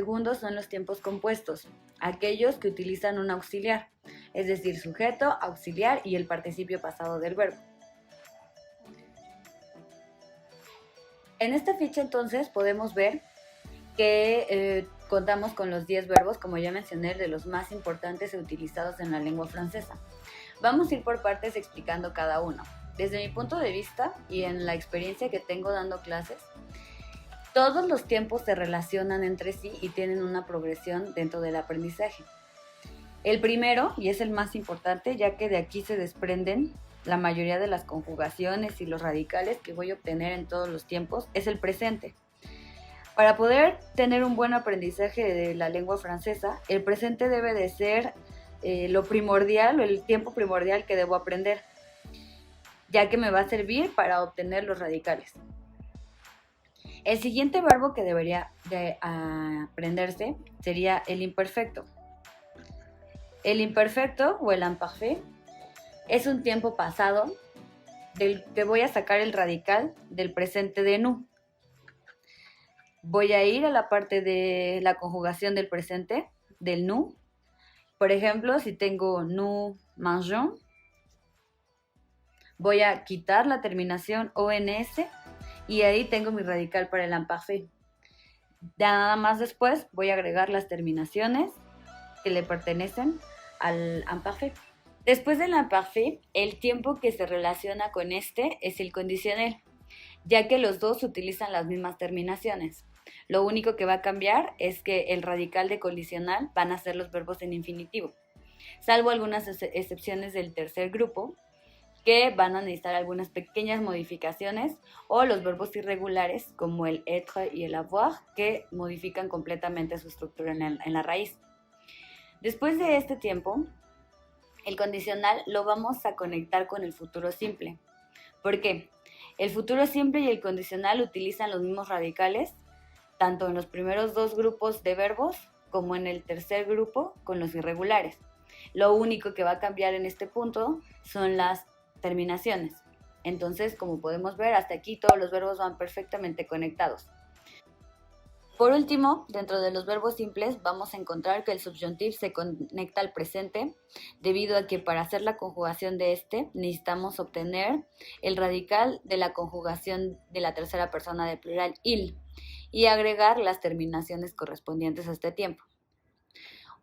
segundo son los tiempos compuestos, aquellos que utilizan un auxiliar, es decir, sujeto, auxiliar y el participio pasado del verbo. En esta ficha entonces podemos ver que contamos con los 10 verbos, como ya mencioné, de los más importantes e utilizados en la lengua francesa. Vamos a ir por partes explicando cada uno. Desde mi punto de vista y en la experiencia que tengo dando clases, todos los tiempos se relacionan entre sí y tienen una progresión dentro del aprendizaje. El primero, y es el más importante, ya que de aquí se desprenden la mayoría de las conjugaciones y los radicales que voy a obtener en todos los tiempos, es el presente. Para poder tener un buen aprendizaje de la lengua francesa, el presente debe de ser lo primordial, o el tiempo primordial que debo aprender, ya que me va a servir para obtener los radicales. El siguiente verbo que debería de aprenderse sería el imperfecto. El imperfecto o el imparfait es un tiempo pasado del que voy a sacar el radical del presente de nous. Voy a ir a la parte de la conjugación del presente, del nous. Por ejemplo, si tengo nous mangeons, voy a quitar la terminación ONS y ahí tengo mi radical para el imparfait. Ya nada más después voy a agregar las terminaciones que le pertenecen al imparfait. Después del imparfait, el tiempo que se relaciona con este es el condicional, ya que los dos utilizan las mismas terminaciones. Lo único que va a cambiar es que el radical de condicional van a ser los verbos en infinitivo, salvo algunas excepciones del tercer grupo, que van a necesitar algunas pequeñas modificaciones, o los verbos irregulares como el être y el avoir, que modifican completamente su estructura en la raíz. Después de este tiempo, el condicional lo vamos a conectar con el futuro simple. ¿Por qué? El futuro simple y el condicional utilizan los mismos radicales, tanto en los primeros dos grupos de verbos como en el tercer grupo con los irregulares. Lo único que va a cambiar en este punto son las terminaciones. Entonces, como podemos ver, hasta aquí todos los verbos van perfectamente conectados. Por último, dentro de los verbos simples vamos a encontrar que el subjuntivo se conecta al presente debido a que para hacer la conjugación de este necesitamos obtener el radical de la conjugación de la tercera persona del plural il y agregar las terminaciones correspondientes a este tiempo.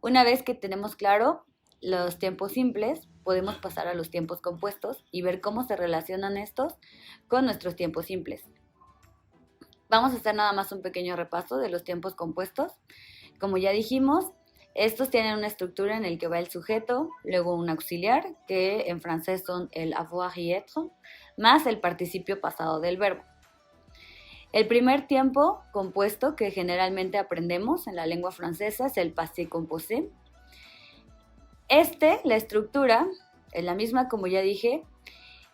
Una vez que tenemos claro los tiempos simples, podemos pasar a los tiempos compuestos y ver cómo se relacionan estos con nuestros tiempos simples. Vamos a hacer nada más un pequeño repaso de los tiempos compuestos. Como ya dijimos, estos tienen una estructura en la que va el sujeto, luego un auxiliar, que en francés son el avoir y être, más el participio pasado del verbo. El primer tiempo compuesto que generalmente aprendemos en la lengua francesa es el passé composé. La estructura es la misma, como ya dije,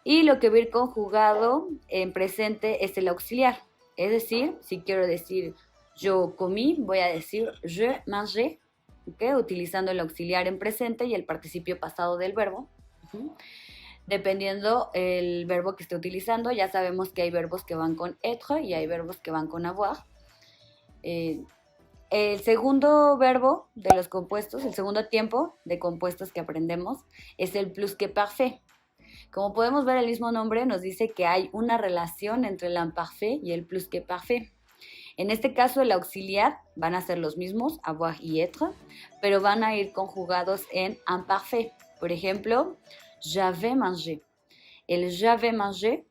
y lo que va a ir conjugado en presente es el auxiliar. Es decir, si quiero decir yo comí, voy a decir je mangé, ¿okay? Utilizando el auxiliar en presente y el participio pasado del verbo. Dependiendo el verbo que esté utilizando, ya sabemos que hay verbos que van con être y hay verbos que van con avoir. El segundo verbo de los compuestos, el segundo tiempo de compuestos que aprendemos es el plus que parfait. Como podemos ver, el mismo nombre nos dice que hay una relación entre el imparfait y el plus que parfait. En este caso, el auxiliar van a ser los mismos, avoir y être, pero van a ir conjugados en imparfait. Por ejemplo, j'avais mangé. El j'avais mangé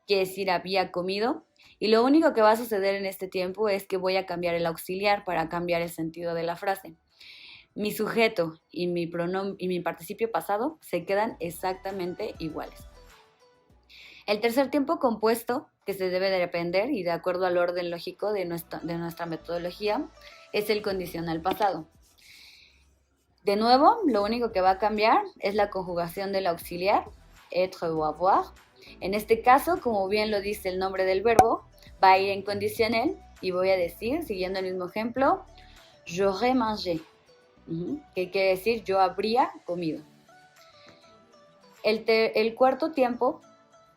quiere decir había comido, y lo único que va a suceder en este tiempo es que voy a cambiar el auxiliar para cambiar el sentido de la frase. Mi sujeto y mi pronombre y mi participio pasado se quedan exactamente iguales. El tercer tiempo compuesto que se debe de aprender y de acuerdo al orden lógico de nuestra metodología es el condicional pasado. De nuevo, lo único que va a cambiar es la conjugación del auxiliar, être o avoir. En este caso, como bien lo dice el nombre del verbo, va a ir en condicional y voy a decir, siguiendo el mismo ejemplo, j'aurais mangé. Que quiere decir yo habría comido. El cuarto tiempo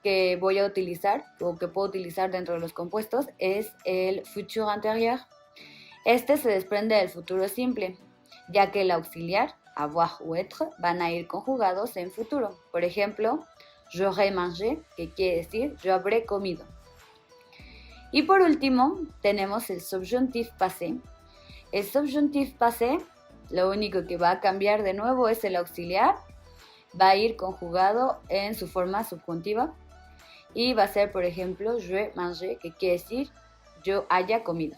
que voy a utilizar o que puedo utilizar dentro de los compuestos es el futur antérieur. Este se desprende del futuro simple, ya que el auxiliar, avoir ou être, van a ir conjugados en futuro. Por ejemplo, j'aurai mangé, que quiere decir yo habré comido. Y por último, tenemos el subjuntif passé. El subjuntif passé, lo único que va a cambiar de nuevo es el auxiliar, va a ir conjugado en su forma subjuntiva y va a ser, por ejemplo, je mangé, que quiere decir yo haya comido.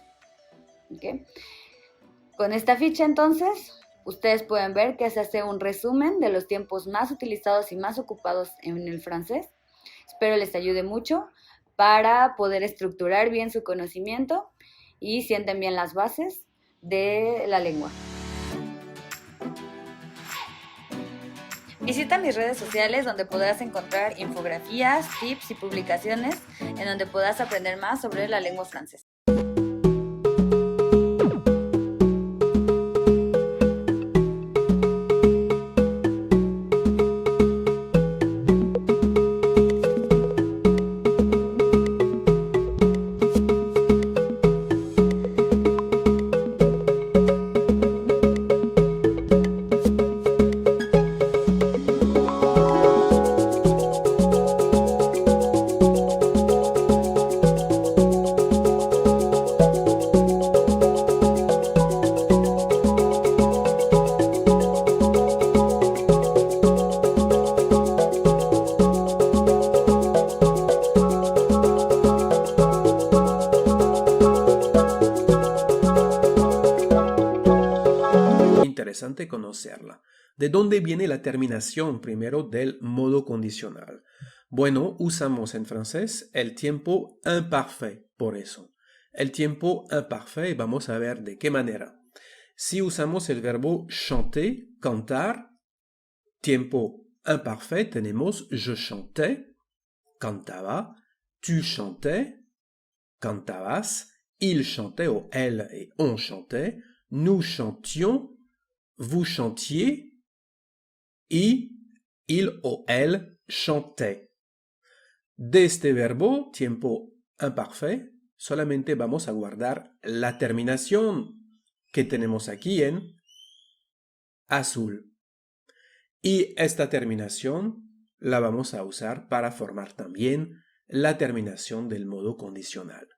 ¿Okay? Con esta ficha, entonces, ustedes pueden ver que se hace un resumen de los tiempos más utilizados y más ocupados en el francés. Espero les ayude mucho para poder estructurar bien su conocimiento y sienten bien las bases de la lengua. Visita mis redes sociales donde podrás encontrar infografías, tips y publicaciones en donde podrás aprender más sobre la lengua francesa. Interesante conocerla. ¿De dónde viene la terminación primero del modo condicional? Bueno, usamos en francés el tiempo imparfait, por eso. El tiempo imparfait, vamos a ver de qué manera. Si usamos el verbo chanter, cantar, tiempo imparfait, tenemos je chantais, cantaba, tu chantais, cantabas, il chantait o elle et on chantait, nous chantions, vous chantiez y il o elle chantait. De este verbo, tiempo imparfait, solamente vamos a guardar la terminación que tenemos aquí en azul. Y esta terminación la vamos a usar para formar también la terminación del modo condicional.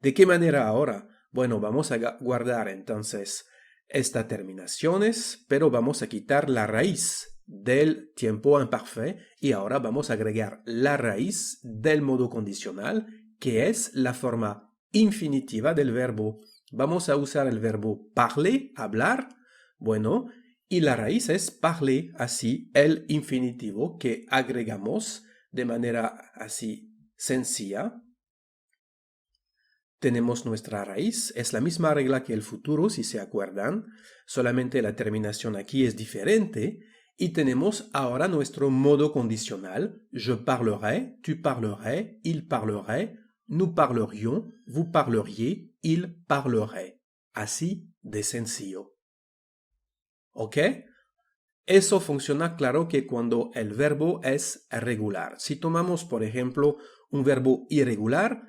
¿De qué manera ahora? Bueno, vamos a guardar entonces estas terminaciones, pero vamos a quitar la raíz del tiempo imparfait y ahora vamos a agregar la raíz del modo condicional, que es la forma infinitiva del verbo. Vamos a usar el verbo parler, hablar, bueno, y la raíz es parler, así el infinitivo que agregamos de manera así sencilla. Tenemos nuestra raíz, es la misma regla que el futuro, si se acuerdan, solamente la terminación aquí es diferente, y tenemos ahora nuestro modo condicional, je parlerai, tu parlerais, il parlerait, nous parlerions, vous parleriez, il parlerait. Así de sencillo. ¿Ok? Eso funciona claro que cuando el verbo es regular. Si tomamos, por ejemplo, un verbo irregular,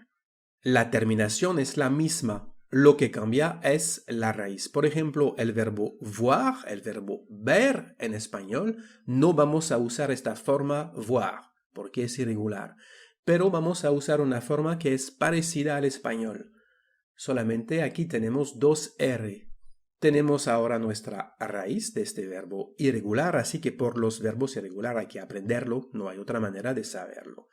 la terminación es la misma. Lo que cambia es la raíz. Por ejemplo, el verbo voir, el verbo ver en español, no vamos a usar esta forma voir, porque es irregular. Pero vamos a usar una forma que es parecida al español. Solamente aquí tenemos dos R. Tenemos ahora nuestra raíz de este verbo irregular, así que por los verbos irregulares hay que aprenderlo, no hay otra manera de saberlo.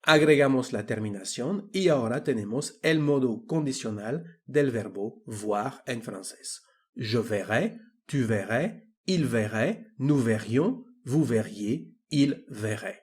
Agregamos la terminación y ahora tenemos el modo condicional del verbo voir en francés. Je verrai, tu verrais, il verrait, nous verrions, vous verriez, il verrait.